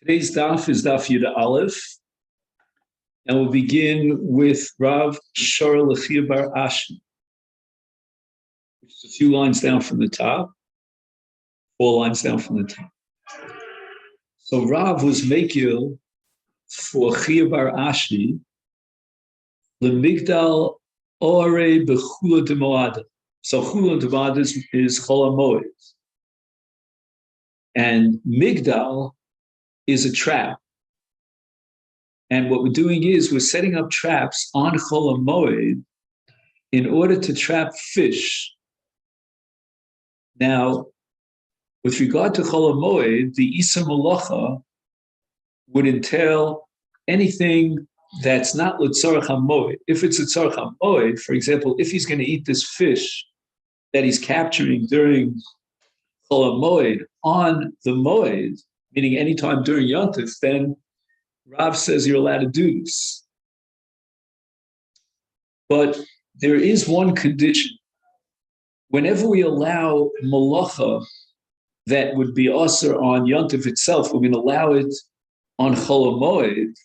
Today's daf is daf Yud Aleph, and we'll begin with Rav Shor Lechia Bar Ashi, which is a few lines down from the top, 4 lines down from the top. So Rav was Mekil for Chia Bar Ashi, Lemigdal Ore Bechula de Moed. So Chula de Moed is Chol Moed, and Migdal is a trap. And what we're doing is we're setting up traps on Chol Moed in order to trap fish. Now, with regard to Chol Moed, the Isa Malacha would entail anything that's not L'tzorach HaMoed. If it's L'tzorach HaMoed, for example, if he's going to eat this fish that he's capturing during Chol Moed on the Moed, meaning anytime during Yontif, then Rav says you're allowed to do this. But there is one condition. Whenever we allow malacha that would be asur on Yontif itself, we're going to allow it on Chol Moed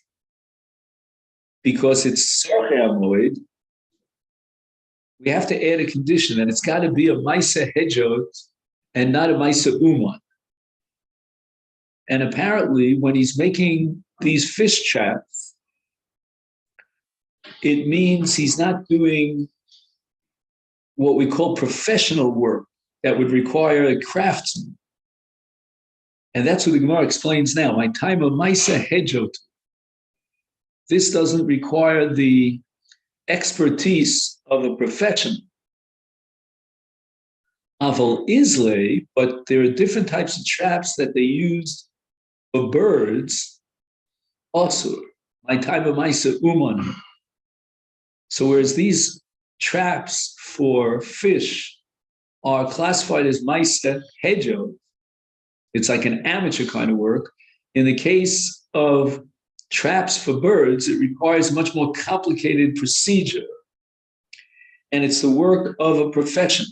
because it's Sarchei HaMoed. We have to add a condition that it's got to be a Masechet and not a Masechet Uman. And apparently, when he's making these fish traps, it means he's not doing what we call professional work that would require a craftsman. And that's what the Gemara explains now. My time of Masechet. This doesn't require the expertise of a professional. Aval Islay, but there are different types of traps that they use for birds, also, my time of Maisa Uman. So whereas these traps for fish are classified as Maisa Hejo, it's like an amateur kind of work. In the case of traps for birds, it requires much more complicated procedure. And it's the work of a professional.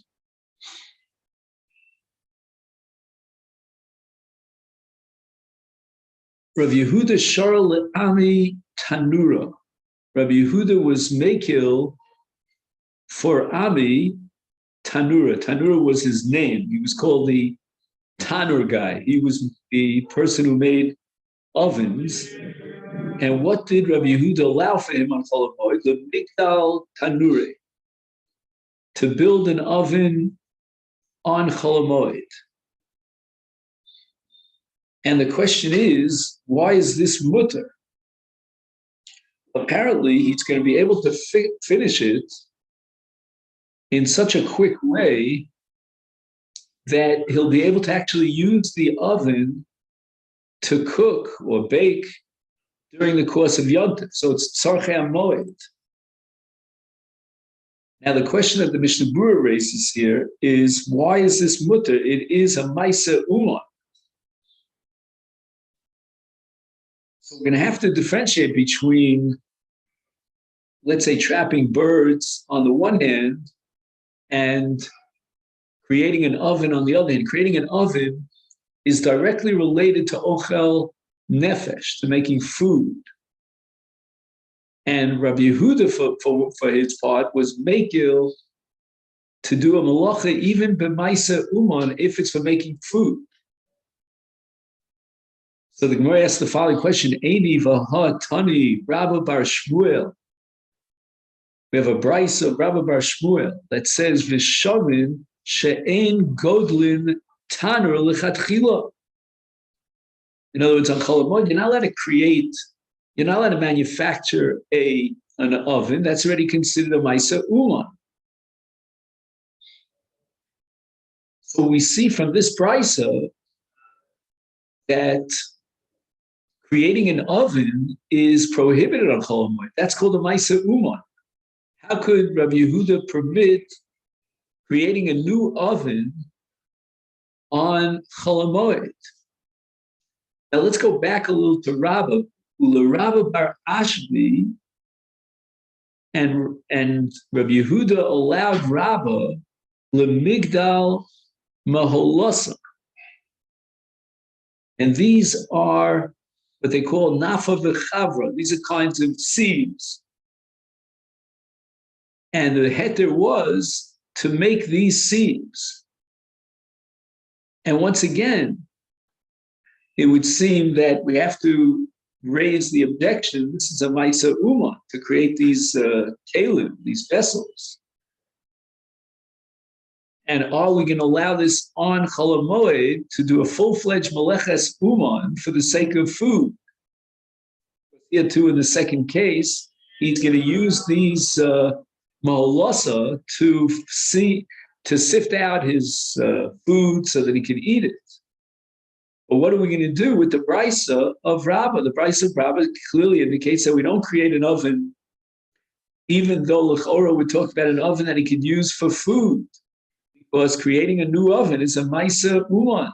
Rav Yehuda Shar Le'ami Tanura. Rabbi Yehuda was Mekil for Ami Tanura. Tanura was his name. He was called the Tanur guy. He was the person who made ovens. And what did Rabbi Yehuda allow for him on Chol Moed? The Migdal Tanure, to build an oven on Chol Moed. And the question is, why is this mutter? Apparently, he's going to be able to finish it in such a quick way that he'll be able to actually use the oven to cook or bake during the course of Yontif. So it's Tzarchei HaMoed. Now, the question that the Mishnah Berurah raises here is, why is this mutter? It is a Maisa Uman. So we're going to have to differentiate between, let's say, trapping birds on the one hand and creating an oven on the other hand. Creating an oven is directly related to ochel nefesh, to making food. And Rabbi Yehuda, for his part, was mekil to do a malacha even b'maisa uman if it's for making food. So the Gemara asks the following question: Eini v'ha tani Rabba bar Shmuel. We have a brayso of Rabba bar Shmuel that says v'shavin she'ein godlin tanur lechatchila. In other words, on Chol Moed, you're not allowed to create, you're not allowed to manufacture an oven that's already considered a Maisa Uman. So we see from this brayso that creating an oven is prohibited on Chol Moed. That's called a Maisa Uman. How could Rabbi Yehuda permit creating a new oven on Chol Moed? Now let's go back a little to Rabba. Rabba bar Ashvi, and Rabbi Yehuda allowed Rabba lemigdal maholosa. And these are what they call nafa v'chavra. These are kinds of seeds. And the heter was to make these seeds. And once again, it would seem that we have to raise the objection. This is a Maisa Uma to create these kalim, these vessels. And are we going to allow this on Chol Moed to do a full-fledged Meleches Uman for the sake of food? Here too, in the second case, he's going to use these Maholasa to sift out his food so that he can eat it. But what are we going to do with the brisa of Rabbah? The brisa of Rabbah clearly indicates that we don't create an oven, even though l'chora would talk about an oven that he could use for food, because creating a new oven is a maisa uman.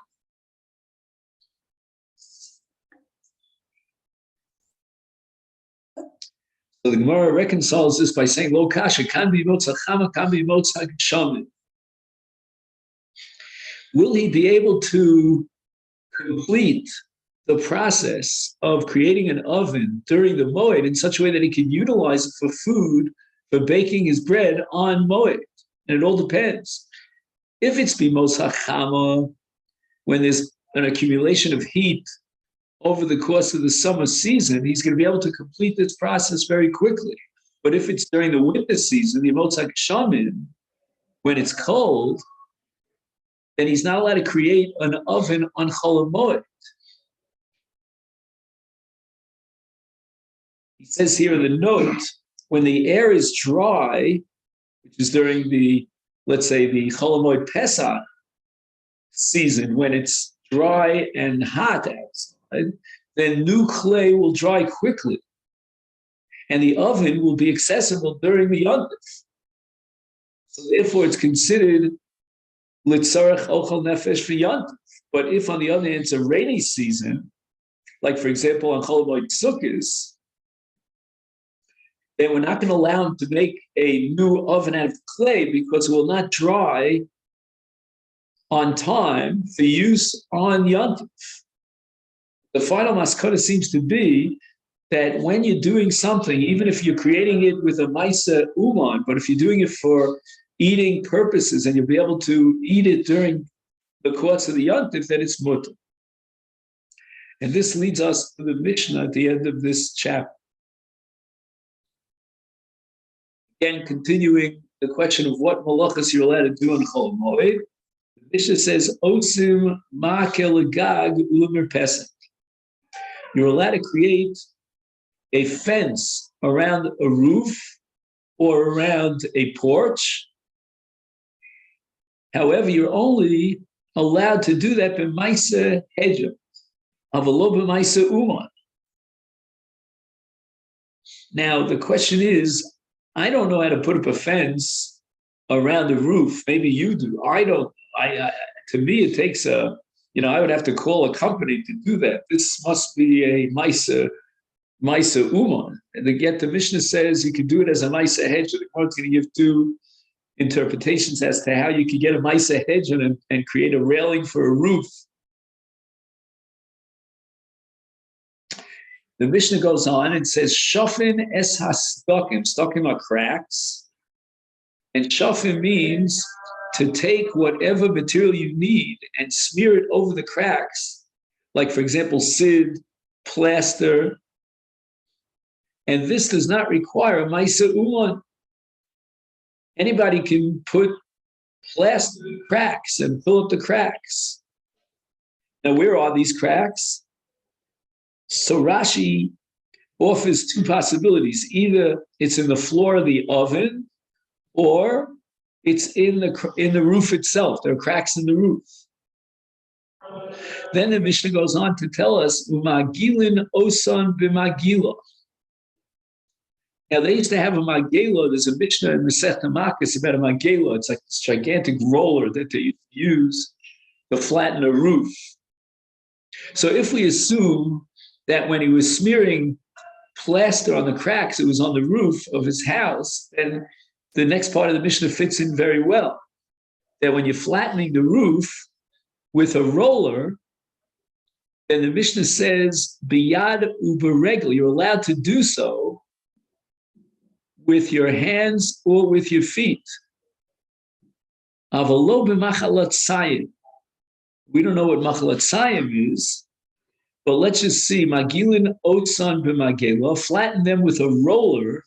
So the Gemara reconciles this by saying, "Lo kasha kan be motza chama, kan be motza shaman." Will he be able to complete the process of creating an oven during the Moed in such a way that he can utilize it for food, for baking his bread on Moed? And it all depends. If it's bimos hachama, when there's an accumulation of heat over the course of the summer season, he's going to be able to complete this process very quickly. But if it's during the winter season, the motzak shamin, when it's cold, then he's not allowed to create an oven on Chol Moed. He says here in the note, when the air is dry, which is during the, let's say, the Chol Moed Pesach season, when it's dry and hot outside, then new clay will dry quickly. And the oven will be accessible during the Yontif. So therefore, it's considered Litzarech ochel nefesh v'yantif. But if, on the other hand, it's a rainy season, like, for example, on Chol Moed Sukkos, then we're not going to allow him to make a new oven out of clay because it will not dry on time for use on Yantif. The final maskana seems to be that when you're doing something, even if you're creating it with a Maisa Uman, but if you're doing it for eating purposes and you'll be able to eat it during the course of the Yantif, then it's mutter. And this leads us to the Mishnah at the end of this chapter. Again, continuing the question of what malachas you're allowed to do on Chol Moed, the Mishnah says, Osim ma'kel gag u'mer pesach. You're allowed to create a fence around a roof or around a porch. However, you're only allowed to do that b'maisa hedja, avalo b'maisa uman. Now, the question is, I don't know how to put up a fence around a roof. Maybe you do. I don't. To me, it takes I would have to call a company to do that. This must be a Maisa Uman. And yet the Mishnah says you can do it as a Maisa hedge. The Gemara is going to give two interpretations as to how you could get a Maisa hedge and create a railing for a roof. The Mishnah goes on and says, Shofin es hastokim. Stokim are cracks. And shofin means to take whatever material you need and smear it over the cracks. Like, for example, sid, plaster. And this does not require a Maisa Uman. Anybody can put plaster cracks and fill up the cracks. Now, where are these cracks? So Rashi offers two possibilities. Either it's in the floor of the oven, or it's in the roof itself. There are cracks in the roof. Then the Mishnah goes on to tell us, Umagilin osan b'magila. Now, they used to have a magela. There's a Mishnah in Masechet Makos about a magela. It's like this gigantic roller that they used to use to flatten a roof. So if we assume that when he was smearing plaster on the cracks, it was on the roof of his house, then the next part of the Mishnah fits in very well. That when you're flattening the roof with a roller, then the Mishnah says, biyad uberegel, you're allowed to do so with your hands or with your feet. Avalo b'machalat sayim. We don't know what machalat sayim is, but let's just see. Magilin otsan b'magela, flatten them with a roller.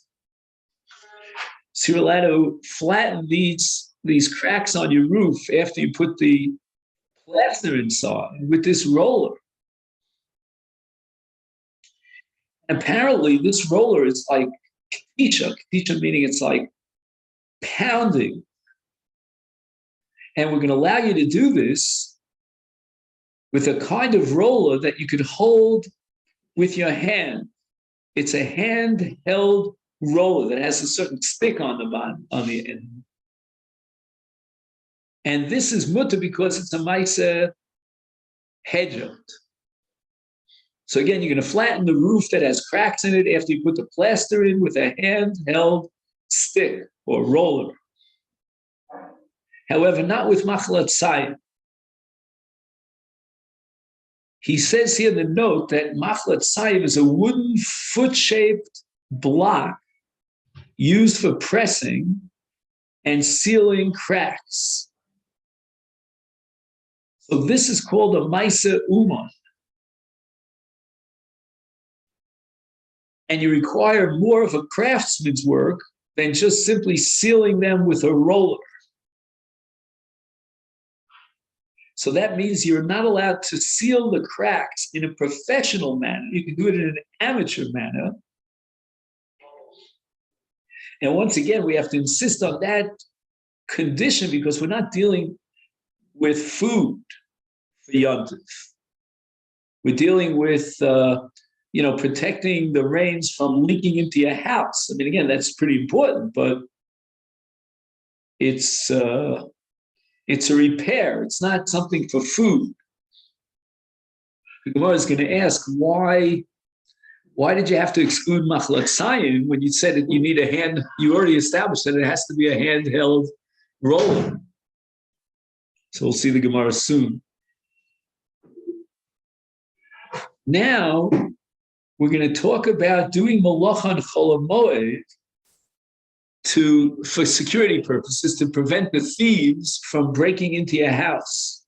So you're allowed to flatten these cracks on your roof after you put the plaster inside with this roller. Apparently, this roller is like katisha meaning it's like pounding. And we're going to allow you to do this with a kind of roller that you could hold with your hand. It's a handheld roller that has a certain stick on the bottom, on the end. And this is mutter because it's a maisa hedgehog. So again, you're going to flatten the roof that has cracks in it after you put the plaster in with a handheld stick or roller. However, not with machalat sayim. He says here in the note that machalat sayim is a wooden foot-shaped block used for pressing and sealing cracks. So this is called a maisa uman. And you require more of a craftsman's work than just simply sealing them with a roller. So that means you're not allowed to seal the cracks in a professional manner. You can do it in an amateur manner. And once again, we have to insist on that condition because we're not dealing with food for Yom Tov. We're dealing with, protecting the rains from leaking into your house. I mean, again, that's pretty important, but it's a repair. It's not something for food. The Gemara is going to ask, why did you have to exclude machalat sayim when you said that you need a hand? You already established that it has to be a handheld roller. So we'll see the Gemara soon. Now, we're going to talk about doing malach on Chol Moed for security purposes, to prevent the thieves from breaking into your house.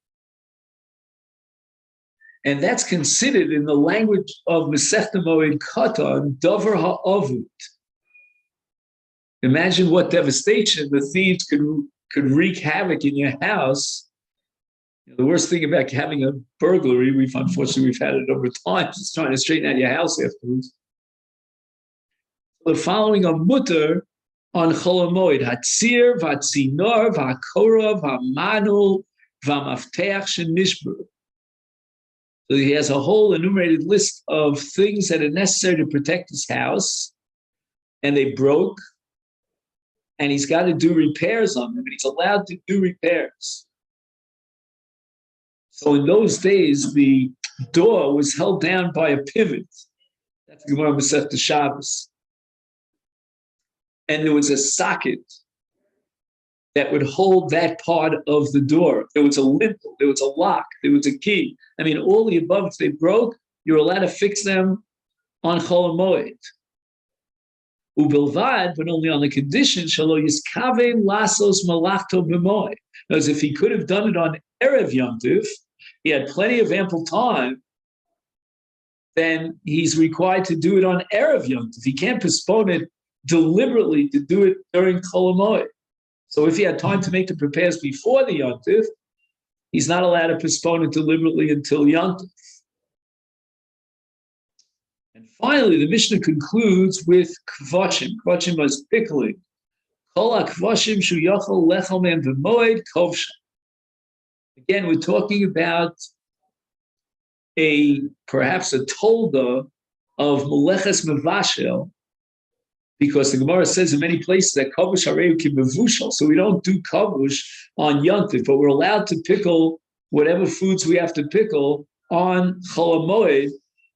And that's considered in the language of Masechet Moed Katan, davar ha'avut. Imagine what devastation the thieves could wreak havoc in your house. The worst thing about having a burglary, we've had it over time, is trying to straighten out your house afterwards. The following are mutter on Chol Moed: Hatzir, Vatzinor, Vakorav, Hamanul, Vamafteach Shenishber. So he has a whole enumerated list of things that are necessary to protect his house, and they broke, and he's got to do repairs on them, and he's allowed to do repairs. So in those days, the door was held down by a pivot. That's the Gemara Masechet Shabbos. And there was a socket that would hold that part of the door. There was a lintel, there was a lock, there was a key. I mean, all the above, if they broke, you're allowed to fix them on Chol Moed. Ubilvad, but only on the condition, shalo yiskaven lasos malachto b'moed. Because if he could have done it on Erev Yom Tov, he had plenty of ample time, then he's required to do it on Erev Yom Tov. He can't postpone it deliberately to do it during Chol Moed. So if he had time to make the repairs before the Yom Tov, he's not allowed to postpone it deliberately until Yom Tov. And finally, the Mishnah concludes with kvashim. Kvashim is pickling. Kol ha-kvashim shu yochel lechel mehem v'moed kovshem. Again, we're talking about perhaps a tolda of meleches mevashel, because the Gemara says in many places that kavush hareu ki mevushal. So we don't do kavush on Yom Tov, but we're allowed to pickle whatever foods we have to pickle on Chol Moed,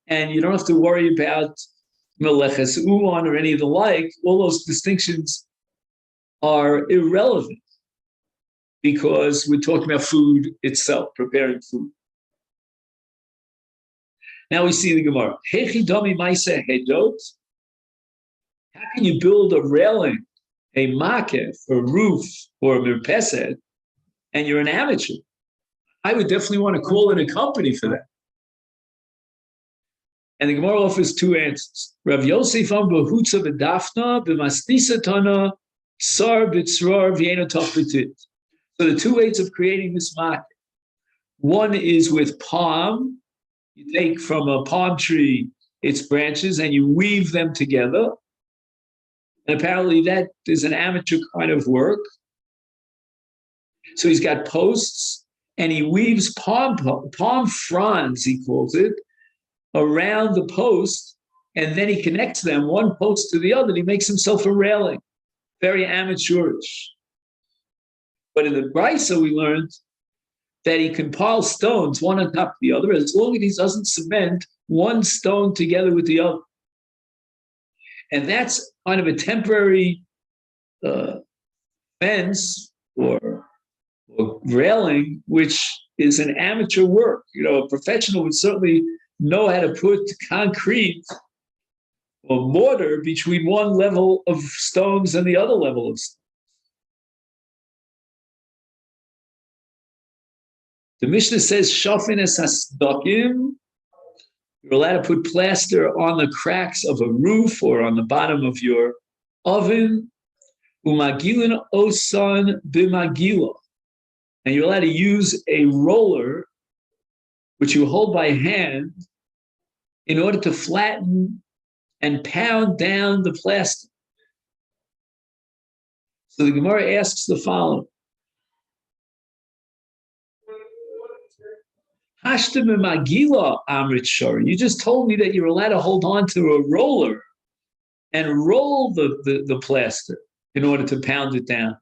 and you don't have to worry about meleches uman or any of the like. All those distinctions are irrelevant, because we're talking about food itself, preparing food. Now we see the Gemara. Hechi domi maisa hedot. How can you build a railing, a makef, a roof, or a mirpeset, and you're an amateur? I would definitely want to call in a company for that. And the Gemara offers two answers. Rav Yosef am behutza b'dafna b'mastisa tana sar b'tzror v'yeno toch b'tit. So the two ways of creating this makef. One is with palm. You take from a palm tree its branches and you weave them together. And apparently that is an amateur kind of work. So he's got posts and he weaves palm fronds, he calls it, around the post, and then he connects them one post to the other, and he makes himself a railing. Very amateurish. But in the Brisa we learned that he can pile stones one on top of the other as long as he doesn't cement one stone together with the other. And that's kind of a temporary fence or railing, which is an amateur work. You know, a professional would certainly know how to put concrete or mortar between one level of stones and the other level of stones. The Mishnah says, Shafin es hasdokim. You're allowed to put plaster on the cracks of a roof or on the bottom of your oven. Umagilin osan b'magila. And you're allowed to use a roller, which you hold by hand, in order to flatten and pound down the plaster. So the Gemara asks the following. You just told me that you're allowed to hold on to a roller and roll the plaster in order to pound it down.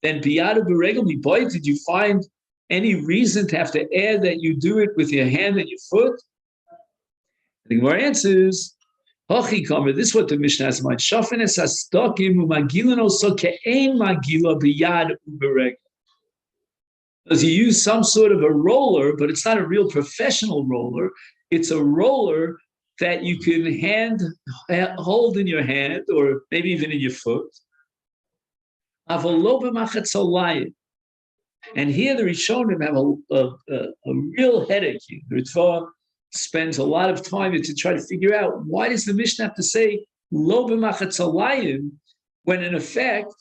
Then biyada b'regel miboy, did you find any reason to have to add that you do it with your hand and your foot? The Gemara answers, Hachi kamer, this is what the Mishnah has in mind. Shafin es hastokim umagilin also ke'ein magila biyad u'beregel. Because you use some sort of a roller, but it's not a real professional roller. It's a roller that you can hold in your hand or maybe even in your foot. And here the Rishonim have a real headache. The Ritva spends a lot of time to try to figure out why does the Mishnah have to say lo b'machatzalayim when in effect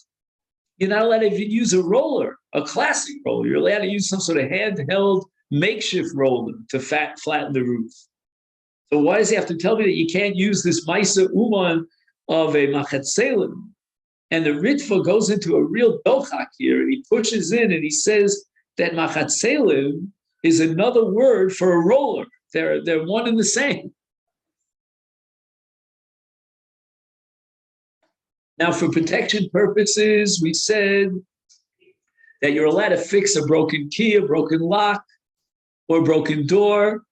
you're not allowed to even use a roller, a classic roller. You're allowed to use some sort of handheld makeshift roller to flatten the roof. So why does he have to tell me that you can't use this Maisa Uman of a Machatzelim? And the Ritva goes into a real dochak here, and he pushes in and he says that Machatzelim is another word for a roller. They're one and the same. Now, for protection purposes, we said that you're allowed to fix a broken key, a broken lock, or a broken door.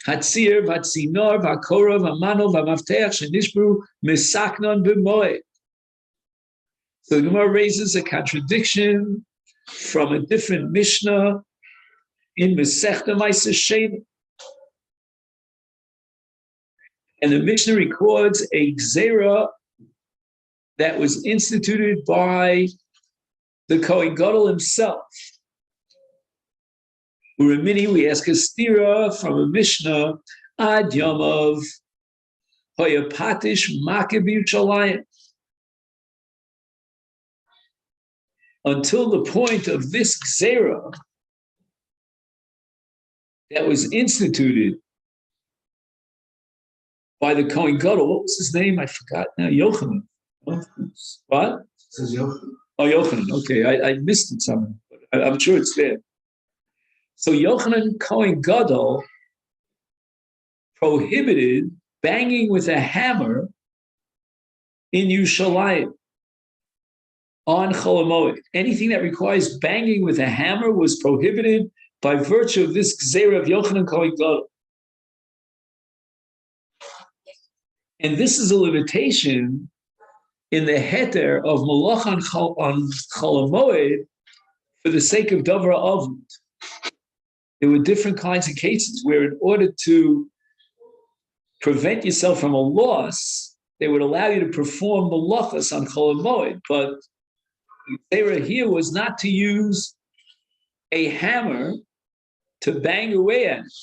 Hatzir, vatzinor, vakora, vamano, vamavteach, shenishbru, misaknon b'moed. So the Gemara raises a contradiction from a different Mishnah in Masechet Masechet. And the Mishnah records a gzera that was instituted by the Kohen Gadol himself. Uramini, we ask a stira from a Mishnah, Ad Yamav, Hoyapatish Maccabee Shalayim. Until the point of this gzera that was instituted by the Kohen Gadol. What was his name? I forgot now. Yochanan. What? It says Yochanan. Oh, Yochanan. Okay, I missed it somewhere, but I'm sure it's there. So Yochanan Kohen Gadol prohibited banging with a hammer in Yerushalayim on Chol Moed. Anything that requires banging with a hammer was prohibited by virtue of this gzera of Yochanan Kohen Gadol. And this is a limitation in the heter of Malach on Chol Moed for the sake of Davar Avot. There were different kinds of cases where in order to prevent yourself from a loss, they would allow you to perform malachas on Chol Moed. But the Torah here was not to use a hammer to bang away at it.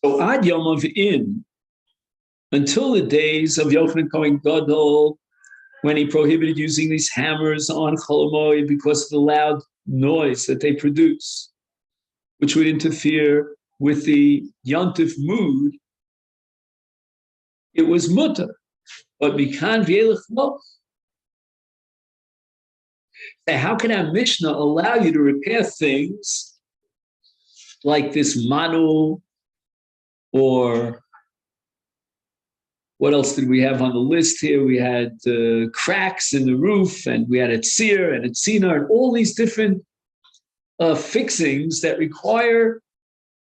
So Ad Yom of In, until the days of Yochanan Kohen Gadol, when he prohibited using these hammers on Chol Moed because of the loud noise that they produce, which would interfere with the Yontif mood, it was mutter. But mikan v'elech lo. So how can our Mishnah allow you to repair things like this manu, or what else did we have on the list here? We had cracks in the roof, and we had a tzir and a tzina, and all these different fixings that require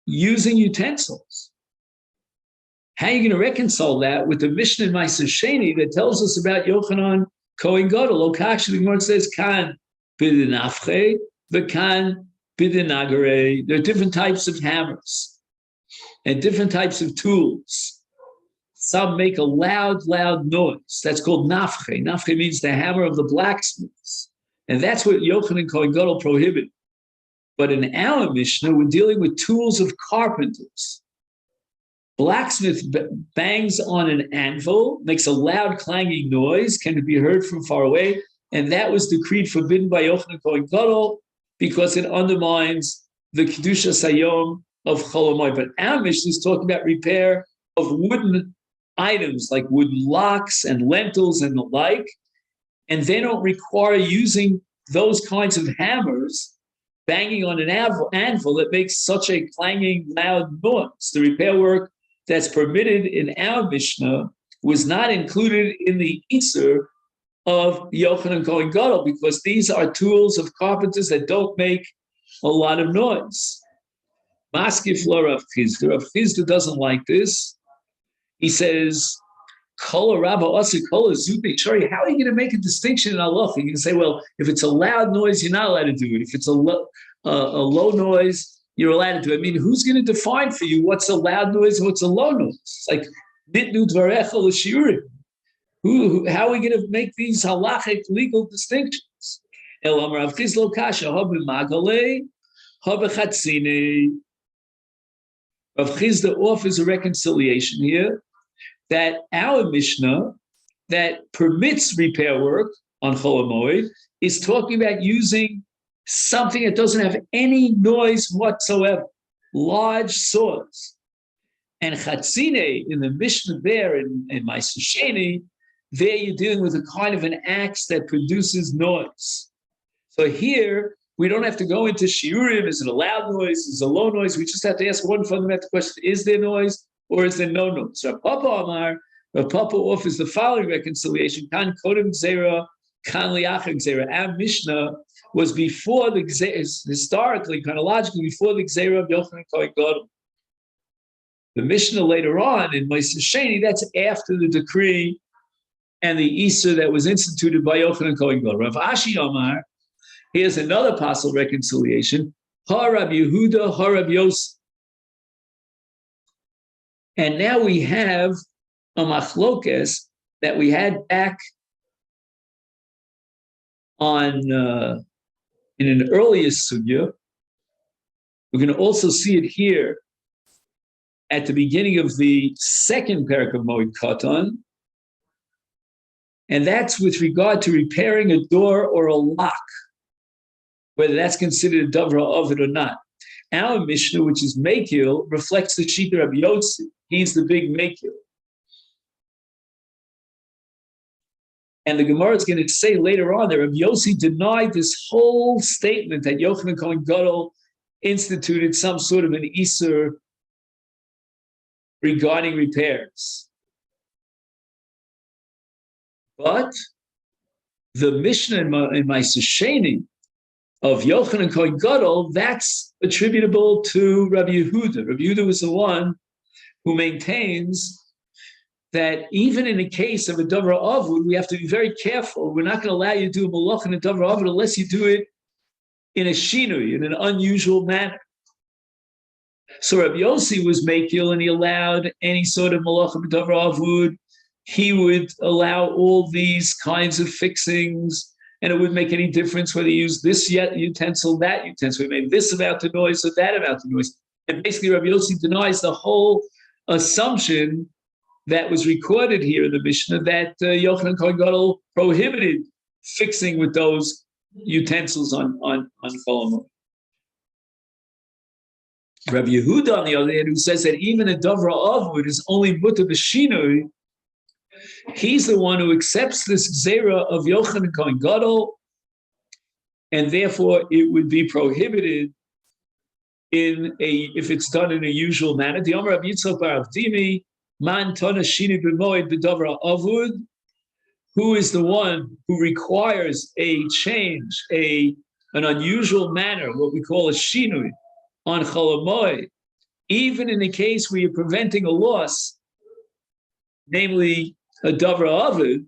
using utensils. How are you going to reconcile that with the Mishnah in Masechet that tells us about Yochanan Kohen Gadol? Lokash, the Gemara says, kan b'dinafche, v'kan b'dinagare. There are different types of hammers and different types of tools. Some make a loud noise. That's called nafche. Nafche means the hammer of the blacksmiths. And that's what Yochanan Kohen Gadol prohibited. But in our Mishnah, we're dealing with tools of carpenters. Blacksmith bangs on an anvil, makes a loud clanging noise, can be heard from far away, and that was decreed forbidden by Yochanan Kohen Gadol because it undermines the Kedusha Sayom of Chol Moed. But our Mishnah is talking about repair of wooden items like wooden locks and lentils and the like, and they don't require using those kinds of hammers, banging on an anvil that makes such a clanging, loud noise. The repair work that's permitted in our Mishnah was not included in the Isur of Yochanan Kohen Gadol because these are tools of carpenters that don't make a lot of noise. Maskif lo Rav Chizda. Rav Chizda doesn't like this. He says, Kol Rabba Asa Kol Zubi Chari. How are you going to make a distinction in halacha? You can say, well, if it's a loud noise, you're not allowed to do it. If it's a low noise, you're allowed to do it. I mean, who's going to define for you what's a loud noise and what's a low noise? It's like nitnu dvarecha l'shiurim. How are we going to make these halachic legal distinctions? Elam Rav Chizda kasha ha b'magale ha b'chatzine. Rav Chizda offers a reconciliation here that our Mishnah that permits repair work on Chol Moed is talking about using something that doesn't have any noise whatsoever, large saws. And chatzine, in the Mishnah there, in Masechet, there you're dealing with a kind of an axe that produces noise. So here, we don't have to go into shiurim, is it a loud noise, is it a low noise? We just have to ask one fundamental question, is there noise or is there no noise? Rav Papa Amar, Rav Papa offers the following reconciliation, kan kodem zera, kan liachar zera. Our Mishnah was before the historically, chronologically, before the Gzeira of Yochanan Kohen Gadol. The Mishnah later on in Masechet, that's after the decree and the Isur that was instituted by Yochanan Kohen Gadol. Rav Ashi Omar, here's another possible reconciliation. Ha Rab Yehuda, Ha Rab Yosef. And now we have a machlokes that we had back on in an earlier sugya. We're going to also see it here at the beginning of the second parak of Moed Katan, and that's with regard to repairing a door or a lock, whether that's considered a davra of it or not. Our Mishnah, which is Mekil, reflects the Shita of Yotzi. He's the big Mekil. And the Gemara is going to say later on that Rabbi Yossi denied this whole statement that Yochanan Kohen Gadol instituted some sort of an Isur regarding repairs. But the Mishnah in Masechet of Yochanan Kohen Gadol, that's attributable to Rabbi Yehuda. Rabbi Yehuda was the one who maintains that even in the case of a Davar Avud, we have to be very careful. We're not going to allow you to do a Malach in a Davar Avud unless you do it in a Shinui, in an unusual manner. So Rabbi Yossi was Mekil, and he allowed any sort of Malach in a Davar Avud. He would allow all these kinds of fixings, and it wouldn't make any difference whether you use this utensil, that utensil. We made this about the noise or that about the noise. And basically, Rabbi Yossi denies the whole assumption that was recorded here in the Mishnah that Yochanan Kohen Gadol prohibited fixing with those utensils on Chol Hamoed. Rabbi Yehuda, on the other hand, who says that even a Davar Avud is only mutar b'shinui, he's the one who accepts this Gzeira of Yochanan Kohen Gadol, and therefore it would be prohibited if it's done in a usual manner. The Amar Rabbi Yitzchak bar Avdimi, Man Tana Shini b'Moed b'Davar Avud, who is the one who requires a change, an unusual manner, what we call a Shinui, on Chol Hamoed, even in the case where you're preventing a loss, namely a Davar Avud.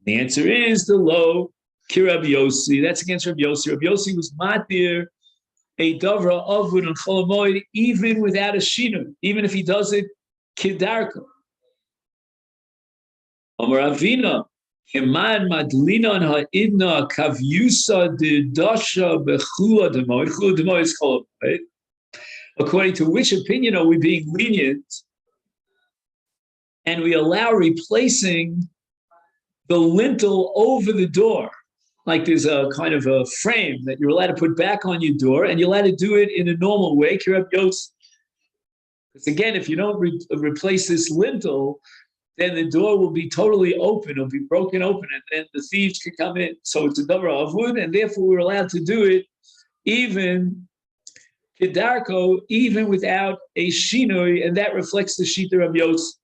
The answer is the low ki Rabbi Yossi. That's against Rabbi Yossi. Rabbi Yossi was matir a Davar Avud on Chol Hamoed even without a Shinui, even if he does it kidarka. Amar Avina, Keman madlina ha'idna kavyusa de dasha bechula demoed. Chula demoed is Chol Hamoed. According to which opinion are we being lenient, and we allow replacing the lintel over the door? Like there's a kind of a frame that you're allowed to put back on your door, and you're allowed to do it in a normal way. Because again, if you don't replace this lintel, then the door will be totally open. It'll be broken open, and then the thieves can come in. So it's a Davar Avud, and therefore we're allowed to do it even kedarko, even without a shinui, and that reflects the shita of Yos.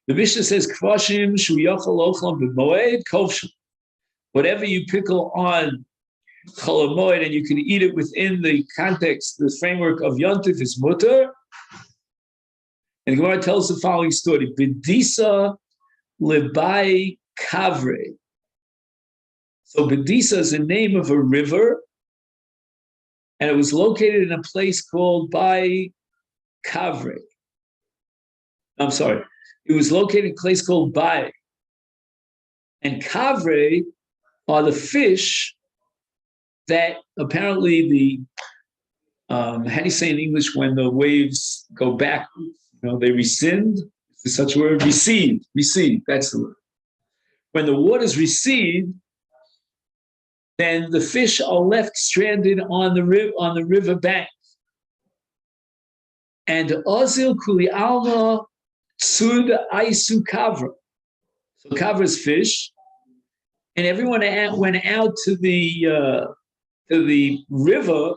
The Mishnah says, "Kvashim shu yachal ochlam b'moed kovshim." Whatever you pickle on Chol Hamoed and you can eat it within the context, the framework of Yontif is mutar. And the Gemara tells the following story: Bedisa lebai kavre. So Bedisa is the name of a river, and it was located in a place called Bai Kavre. I'm sorry, it was located in a place called Bai. And Kavre are the fish that apparently how do you say in English when the waves go back? They rescind. Is such a word? Recede. That's the word. When the waters recede, then the fish are left stranded on the river bank. And Ozil Kuli Alma Tsud Aisu Kavra. So Kavra is fish, and everyone went out to the river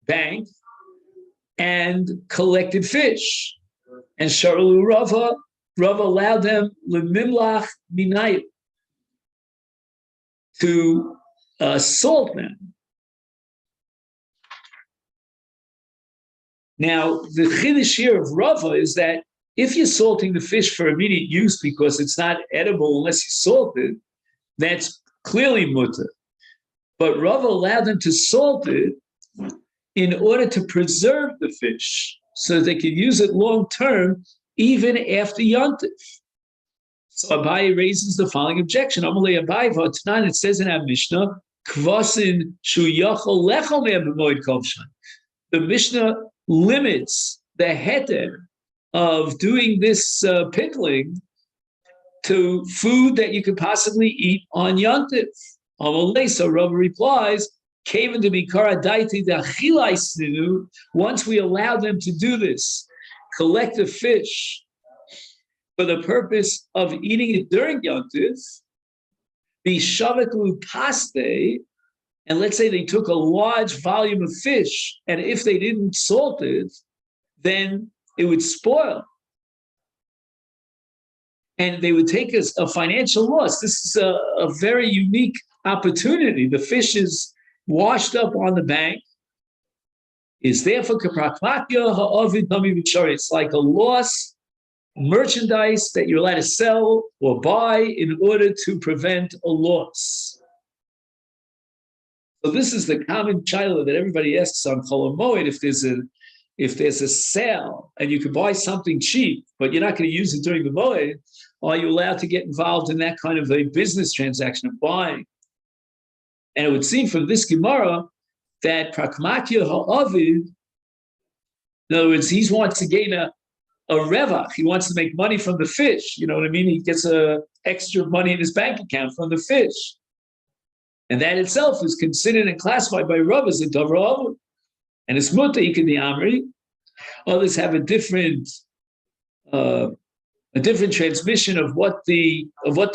bank and collected fish. And Sharalu Rava allowed them lemimlach minayim, to salt them. Now, the chiddush here of Rava is that if you're salting the fish for immediate use because it's not edible unless you salt it, that's clearly mutar. But Rava allowed them to salt it in order to preserve the fish so that they could use it long term, even after Yontif. So Abaye raises the following objection. Amalei Abaye v'atnan, it says in our Mishnah, kvasin shu yachol lechol me'em b'moed kovshan. The Mishnah limits the heter of doing this pickling to food that you could possibly eat on Yontif. Amalei, so Rava replies, Kaven to be karadaiti da'chilaisinu. Once we allow them to do this, collect the fish for the purpose of eating it during Yontif, the shavaklu paste, and let's say they took a large volume of fish, and if they didn't salt it, then it would spoil. And they would take us a financial loss. This is a very unique opportunity, the fish is washed up on the bank, is therefore it's like a loss merchandise that you're allowed to sell or buy in order to prevent a loss. So this is the common chila that everybody asks on Chol Moed. If there's a sale and you can buy something cheap, but you're not going to use it during the Moed, are you allowed to get involved in that kind of a business transaction of buying? And it would seem from this Gemara that Prakmakia Ha'avid, in other words, he wants to gain a revach. He wants to make money from the fish. You know what I mean? He gets extra money in his bank account from the fish. And that itself is considered and classified by Rav as a davar avud. And it's mutter ikad the amri. Others have a different transmission of what the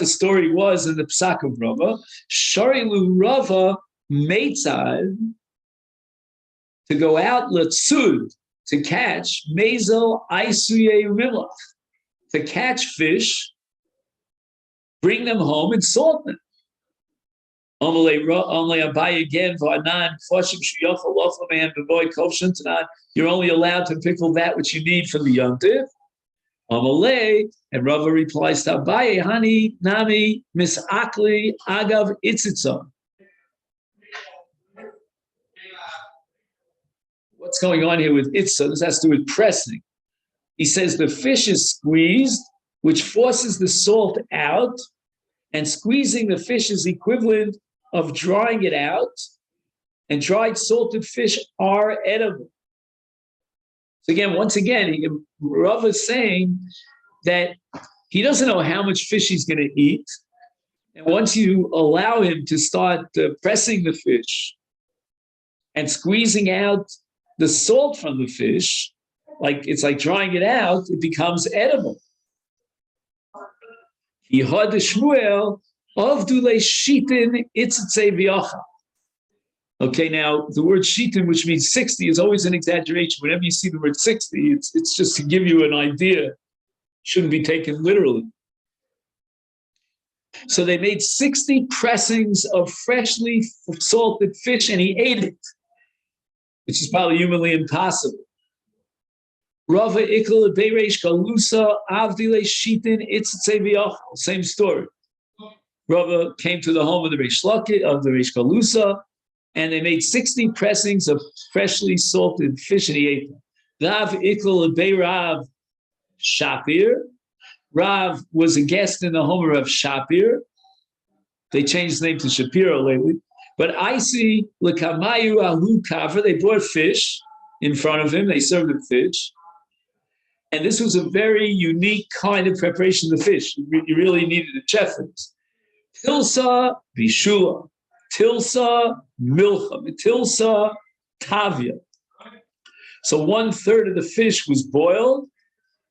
story was in the psak of Rava. Sharilu Rava meitzad, to go out letzud, to catch mezel aisuye milach, to catch fish, bring them home and salt them. Only Abai again, you're only allowed to pickle that which you need for the yontif. And Rava replies to Abai, Hani Nami Misakli Agav Itzitzah. What's going on here with Itzah? This has to do with pressing. He says the fish is squeezed, which forces the salt out, and squeezing the fish is equivalent of drying it out, and dried salted fish are edible. So once again, Rav is saying that he doesn't know how much fish he's going to eat, and once you allow him to start pressing the fish and squeezing out the salt from the fish, it's like drying it out, it becomes edible. Yihad Shmuel Avdule Shitin Itzitze V'yacha. Okay, now the word Shitin, which means 60, is always an exaggeration. Whenever you see the word 60, it's just to give you an idea. Shouldn't be taken literally. So they made 60 pressings of freshly salted fish, and he ate it, which is probably humanly impossible. Rava Ikal Beireish Galusa Avdile Shitin Itzitze V'yacha. Same story. Rava came to the home of the Reish Galusa, and they made 60 pressings of freshly salted fish, and he ate them. Rav Ikal Beirav Shapir. Rav was a guest in the home of Shapir. They changed his name to Shapiro lately. But I see Lekamayu Ahu Kavra. They brought fish in front of him. They served him fish. And this was a very unique kind of preparation of the fish. You really needed a chef for this. Tilsa bishula, tilsa milcha, tilsa tavia. So 1/3 of the fish was boiled,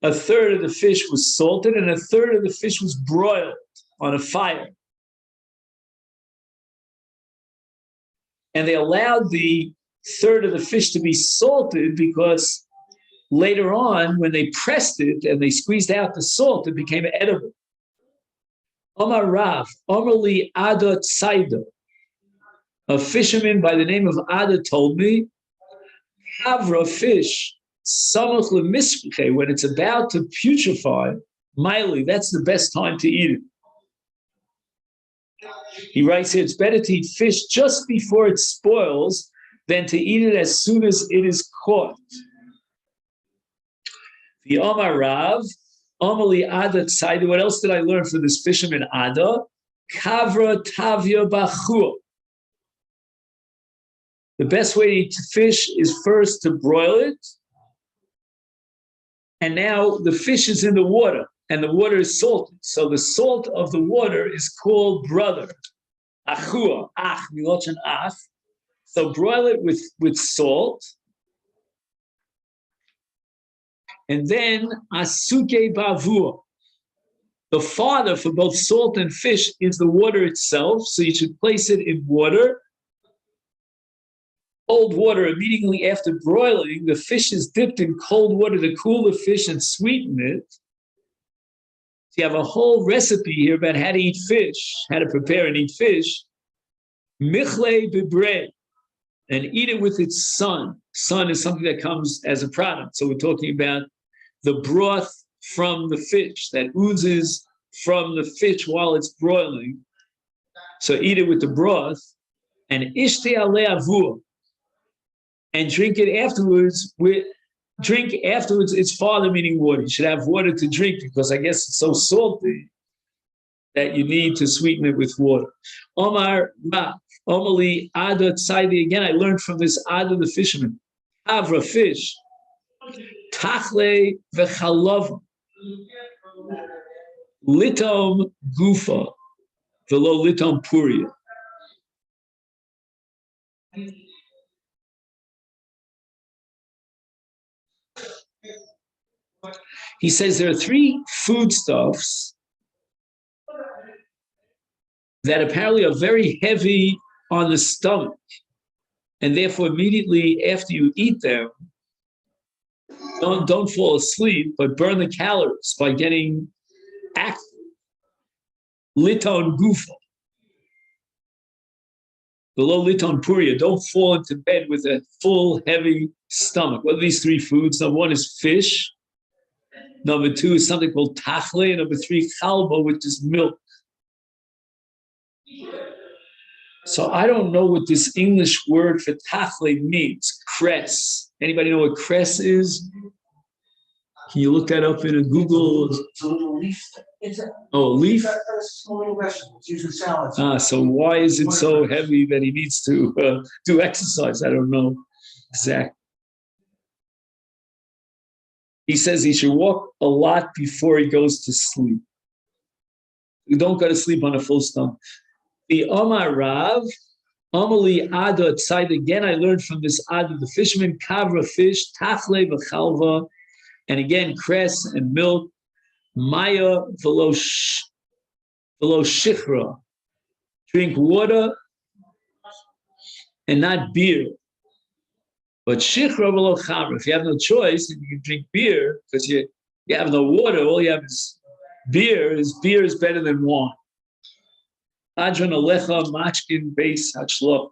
1/3 of the fish was salted, and 1/3 of the fish was broiled on a fire. And they allowed the 1/3 of the fish to be salted because later on, when they pressed it and they squeezed out the salt, it became edible. Omar Rav, Omerli Ada Tsaida, a fisherman by the name of Ada told me, Havra fish, Samach lemische, when it's about to putrefy, Miley, that's the best time to eat it. He writes here, it's better to eat fish just before it spoils than to eat it as soon as it is caught. The Omar Rav, Omali Ada Tsaida. What else did I learn from this fisherman Ada? Kavra Tavia Bachur. The best way to eat fish is first to broil it. And now the fish is in the water, and the water is salted. So the salt of the water is called brother. Achua, ach, milochan ach. So broil it with salt. And then asuke bavur. The father for both salt and fish is the water itself. So you should place it in water. Cold water immediately after broiling. The fish is dipped in cold water to cool the fish and sweeten it. So you have a whole recipe here about how to eat fish, how to prepare and eat fish. Michle bebre, and eat it with its son. Son is something that comes as a product. So we're talking about the broth from the fish that oozes from the fish while it's broiling. So eat it with the broth, and ishte ale avur, and drink it afterwards with drink afterwards its father, meaning water. You should have water to drink because I guess it's so salty that you need to sweeten it with water. Omar Ra, Omali Ada Tsaidi. Again, I learned from this Ada the fisherman. Avra fish. Tachle v'chalav. Litom gufa. Velo litom puria. He says there are three foodstuffs that apparently are very heavy on the stomach. And therefore, immediately after you eat them, don't fall asleep, but burn the calories by getting active. Liton gufa. Below liton puria. Don't fall into bed with a full, heavy stomach. What are these three foods? Number one is fish. Number two is something called tachle. And number three, chalba, which is milk. So I don't know what this English word for tachle means. Cress. Anybody know what cress is? Can you look that up in a Google? It's a little leaf. A leaf? It's a little vegetable. It's usually salads. So why is it so heavy that he needs to do exercise? I don't know exactly. He says he should walk a lot before he goes to sleep. You don't go to sleep on a full stomach. The Omar Rav, Amali Ada Tzai. Again, I learned from this Ada, the fisherman, kavra fish, tachle v'chalva, and again, cress and milk, maya velo shichra. Drink water and not beer. But shichra velo chamra. If you have no choice, and you can drink beer because you have no water, all you have is beer. Beer is better than wine. Adron alecha machkin beis hachlo.